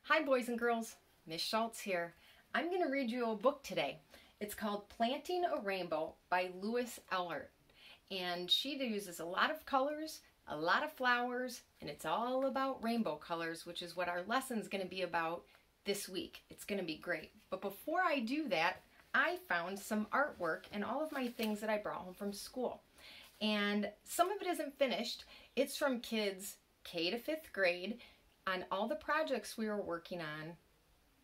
Hi boys and girls, Miss Schultz here. I'm going to read you a book today. It's called Planting a Rainbow by Louise Elhert. And she uses a lot of colors, a lot of flowers, and it's all about rainbow colors, which is what our lesson's going to be about this week. It's going to be great. But before I do that, I found some artwork and all of my things that I brought home from school. And some of it isn't finished. It's from kids K to 5th grade on all the projects we were working on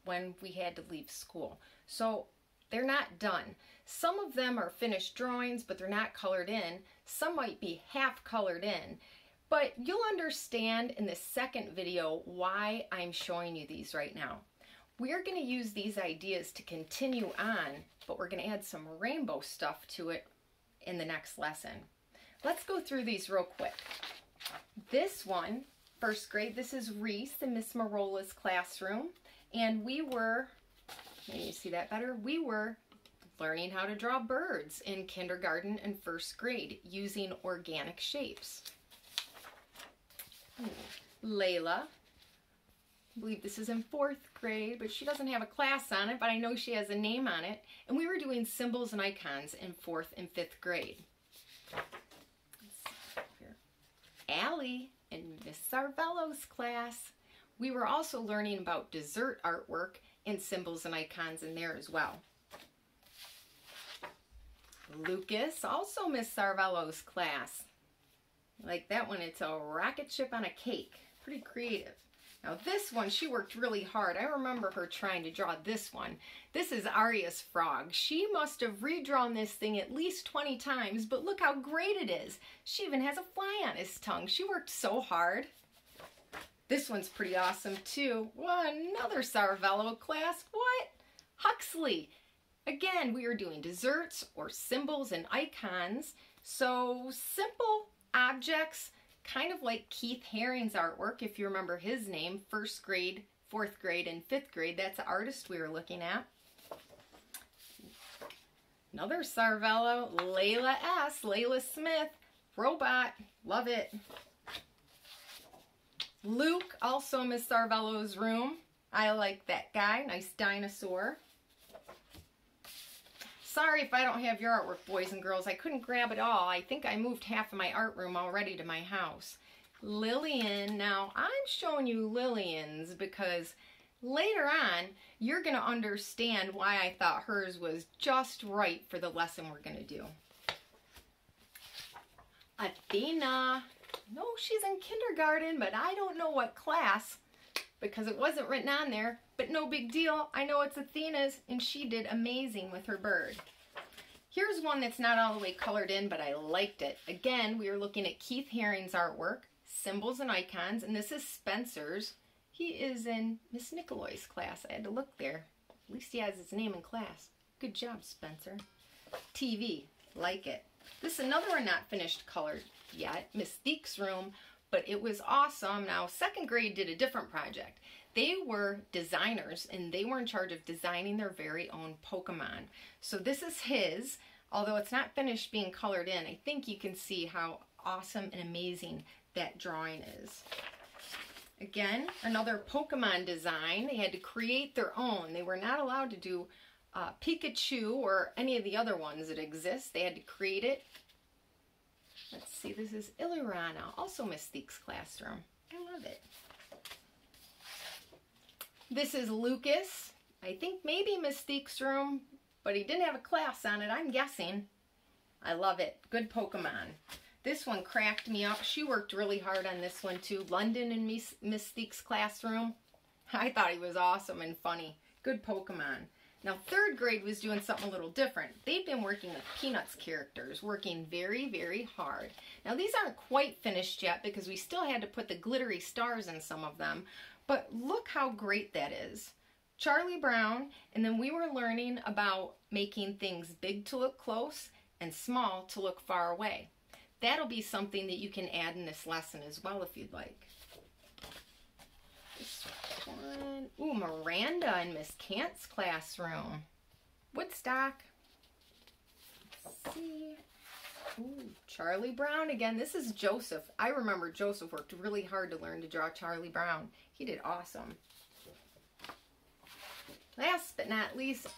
when we had to leave school. So they're not done. Some of them are finished drawings, but they're not colored in. Some might be half colored in. But you'll understand in the second video why I'm showing you these right now. We're going to use these ideas to continue on, but we're going to add some rainbow stuff to it in the next lesson. Let's go through these real quick. This one, 1st grade, this is Reese in Miss Marola's classroom. And we were, can you see that better? We were learning how to draw birds in kindergarten and 1st grade using organic shapes. Layla, I believe this is in 4th grade, but she doesn't have a class on it, but I know she has a name on it. And we were doing symbols and icons in 4th and 5th grade. Allie in Miss Sarvello's class. We were also learning about dessert artwork and symbols and icons in there as well. Lucas, also Miss Sarvello's class. Like that one, it's a rocket ship on a cake. Pretty creative. Now this one, she worked really hard. I remember her trying to draw this one. This is Arya's frog. She must have redrawn this thing at least 20 times, but look how great it is. She even has a fly on his tongue. She worked so hard. This one's pretty awesome too. Well, another Sarvello class. What? Huxley. Again, we are doing desserts or symbols and icons. So simple objects, kind of like Keith Haring's artwork, if you remember his name, 1st grade, 4th grade, and 5th grade. That's the artist we were looking at. Another Sarvello, Layla S., Layla Smith, robot, love it. Luke, also Miss Sarvello's room. I like that guy, nice dinosaur. Sorry if I don't have your artwork, boys and girls. I couldn't grab it all. I think I moved half of my art room already to my house. Lillian. Now, I'm showing you Lillian's because later on, you're going to understand why I thought hers was just right for the lesson we're going to do. Athena. No, she's in kindergarten, but I don't know what class because it wasn't written on there. But no big deal. I know it's Athena's, and she did amazing with her bird. Here's one that's not all the way colored in, but I liked it. Again, we are looking at Keith Haring's artwork, symbols and icons, and this is Spencer's. He is in Miss Nicoloy's class. I had to look there. At least he has his name in class. Good job, Spencer. TV, like it. This is another one not finished colored yet, Miss Theek's room, but it was awesome. Now, 2nd grade did a different project. They were designers, and they were in charge of designing their very own Pokemon. So this is his, although it's not finished being colored in. I think you can see how awesome and amazing that drawing is. Again, another Pokemon design. They had to create their own. They were not allowed to do Pikachu or any of the other ones that exist. They had to create it. Let's see, this is Ileana, also Miss Theek's classroom. I love it. This is Lucas. I think maybe Miss Theek's room, but he didn't have a class on it, I'm guessing. I love it. Good Pokemon. This one cracked me up. She worked really hard on this one too. London in Miss Theek's classroom. I thought he was awesome and funny. Good Pokemon. Now 3rd grade was doing something a little different. They've been working with Peanuts characters, working very, very hard. Now these aren't quite finished yet because we still had to put the glittery stars in some of them. But look how great that is. Charlie Brown, and then we were learning about making things big to look close and small to look far away. That'll be something that you can add in this lesson as well if you'd like. This one. Ooh, Miranda in Miss Kant's classroom. Woodstock. Let's see. Ooh, Charlie Brown again. This is Joseph. I remember Joseph worked really hard to learn to draw Charlie Brown. He did awesome. Last but not least,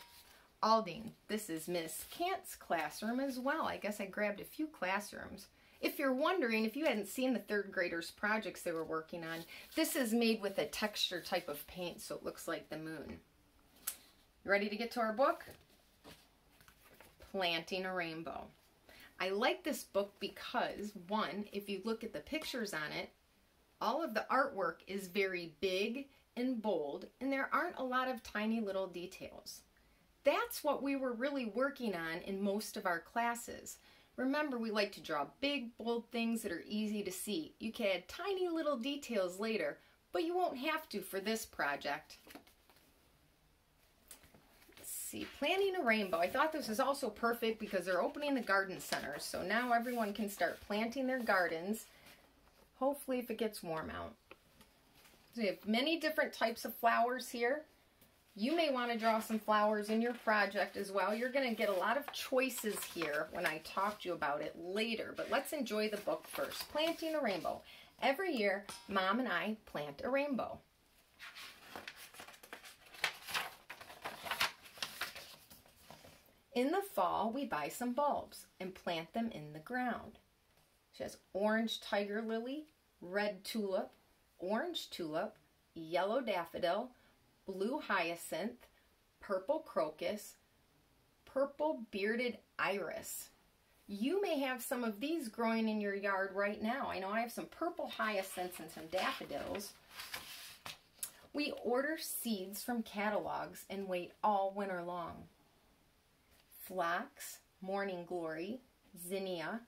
Aldine. This is Miss Kant's classroom as well. I guess I grabbed a few classrooms. If you're wondering, if you hadn't seen the third graders' projects they were working on, this is made with a texture type of paint, so it looks like the moon. You ready to get to our book? Planting a Rainbow. I like this book because, one, if you look at the pictures on it, all of the artwork is very big and bold, and there aren't a lot of tiny little details. That's what we were really working on in most of our classes. Remember, we like to draw big, bold things that are easy to see. You can add tiny little details later, but you won't have to for this project. Let's see, Planting a Rainbow. I thought this was also perfect because they're opening the garden centers, so now everyone can start planting their gardens, hopefully if it gets warm out. So we have many different types of flowers here. You may want to draw some flowers in your project as well. You're going to get a lot of choices here when I talk to you about it later, but let's enjoy the book first. Planting a Rainbow. Every year, Mom and I plant a rainbow. In the fall, we buy some bulbs and plant them in the ground. She has orange tiger lily, red tulip, orange tulip, yellow daffodil, blue hyacinth, purple crocus, purple bearded iris. You may have some of these growing in your yard right now. I know I have some purple hyacinths and some daffodils. We order seeds from catalogs and wait all winter long. Phlox, morning glory, zinnia,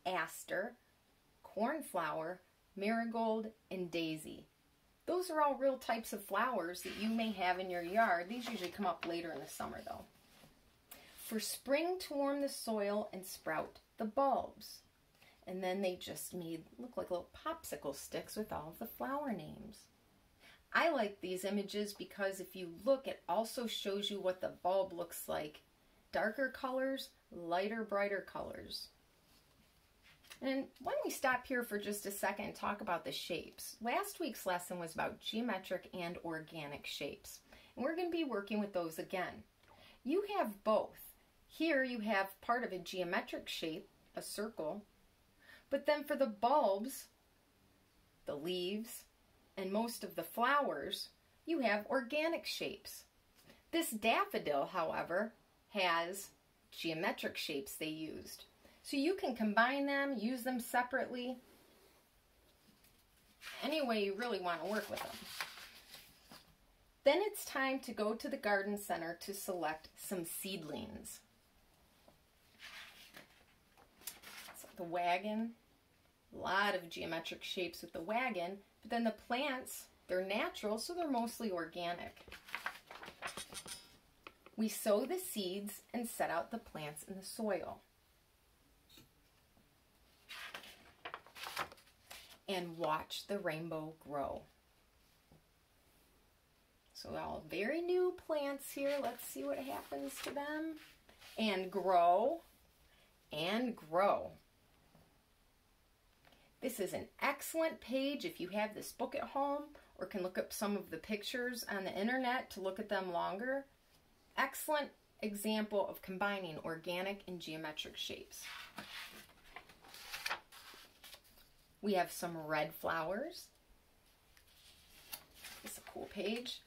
aster, cornflower, marigold, and daisy. Those are all real types of flowers that you may have in your yard. These usually come up later in the summer though. For spring to warm the soil and sprout the bulbs. And then they just look like little popsicle sticks with all of the flower names. I like these images because if you look, it also shows you what the bulb looks like. Darker colors, lighter, brighter colors. And why don't we stop here for just a second and talk about the shapes. Last week's lesson was about geometric and organic shapes. And we're going to be working with those again. You have both. Here you have part of a geometric shape, a circle. But then for the bulbs, the leaves, and most of the flowers, you have organic shapes. This daffodil, however, has geometric shapes they used. So you can combine them, use them separately, any way you really want to work with them. Then it's time to go to the garden center to select some seedlings. So the wagon, a lot of geometric shapes with the wagon, but then the plants, they're natural, so they're mostly organic. We sow the seeds and set out the plants in the soil. And watch the rainbow grow. So all very new plants here. Let's see what happens to them. And grow. And grow. This is an excellent page if you have this book at home or can look up some of the pictures on the internet to look at them longer. Excellent example of combining organic and geometric shapes. We have some red flowers. This is a cool page.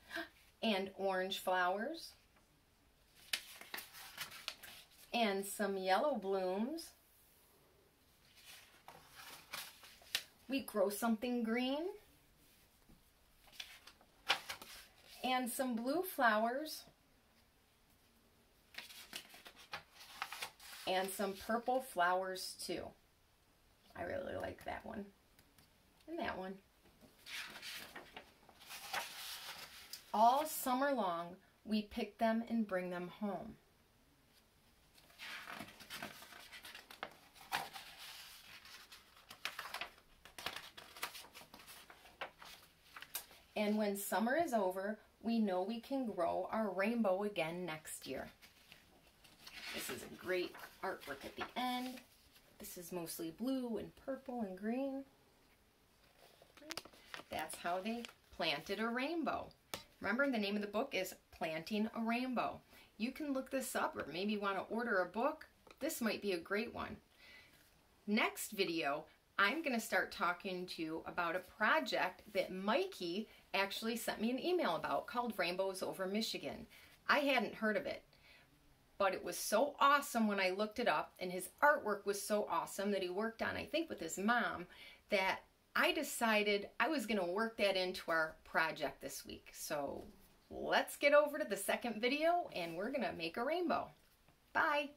And orange flowers. And some yellow blooms. We grow something green. And some blue flowers. And some purple flowers too. I really like that one. And that one. All summer long, we pick them and bring them home. And when summer is over, we know we can grow our rainbow again next year. This is a great artwork at the end. This is mostly blue and purple and green. That's how they planted a rainbow. Remember, the name of the book is Planting a Rainbow. You can look this up or maybe want to order a book. This might be a great one. Next video, I'm going to start talking to you about a project that Mikey actually sent me an email about called Rainbows Over Michigan. I hadn't heard of it, but it was so awesome when I looked it up, and his artwork was so awesome that he worked on, I think with his mom, that I decided I was going to work that into our project this week. So let's get over to the second video and we're going to make a rainbow. Bye.